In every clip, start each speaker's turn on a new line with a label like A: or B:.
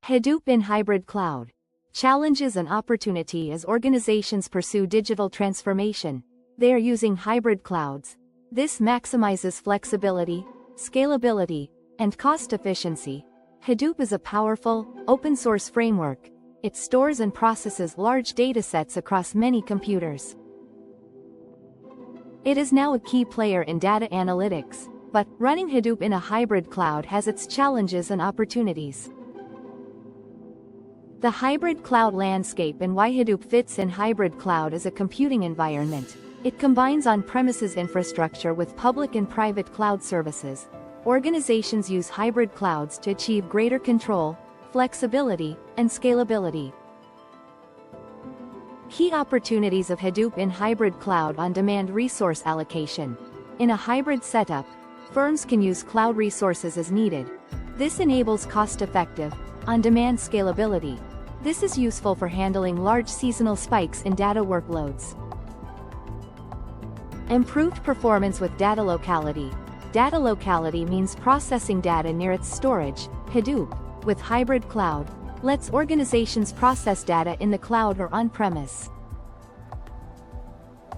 A: Hadoop in hybrid cloud. Challenges and opportunity as organizations pursue digital transformation. They are using hybrid clouds. This maximizes flexibility, scalability, and cost efficiency. Hadoop is a powerful, open-source framework. It stores and processes large datasets across many computers. It is now a key player in data analytics, but running Hadoop in a hybrid cloud has its challenges and opportunities. The hybrid cloud landscape and why Hadoop fits in hybrid cloud as a computing environment. It combines on-premises infrastructure with public and private cloud services. Organizations use hybrid clouds to achieve greater control, flexibility, and scalability. Key opportunities of Hadoop in hybrid cloud: on-demand resource allocation. In a hybrid setup, firms can use cloud resources as needed. This enables cost-effective, on-demand scalability. This is useful for handling large seasonal spikes in data workloads. Improved performance with data locality. Data locality means processing data near its storage. Hadoop, with hybrid cloud, lets organizations process data in the cloud or on-premise.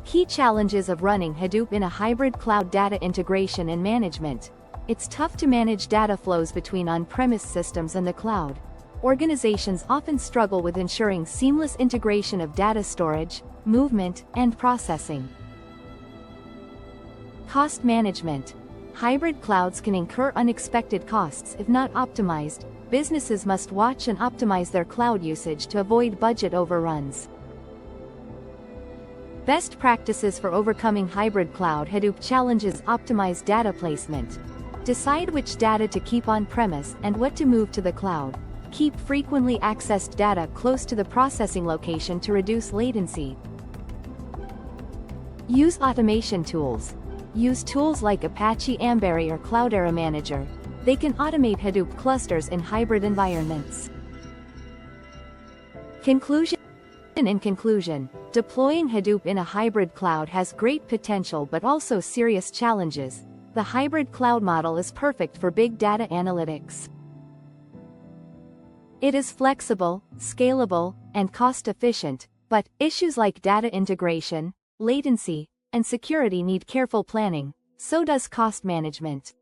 A: Key challenges of running Hadoop in a hybrid cloud: data integration and management. It's tough to manage data flows between on-premise systems and the cloud. Organizations often struggle with ensuring seamless integration of data storage, movement, and processing. Cost management. Hybrid clouds can incur unexpected costs if not optimized. Businesses must watch and optimize their cloud usage to avoid budget overruns. Best practices for overcoming hybrid cloud Hadoop challenges: optimize data placement. Decide which data to keep on-premise and what to move to the cloud. Keep frequently accessed data close to the processing location to reduce latency. Use automation tools. Use tools like Apache Ambary or Cloudera Manager. They can automate Hadoop clusters in hybrid environments. Conclusion. In conclusion, deploying Hadoop in a hybrid cloud has great potential but also serious challenges. The hybrid cloud model is perfect for big data analytics. It is flexible, scalable, and cost-efficient, but issues like data integration, latency, and security need careful planning. So does cost management.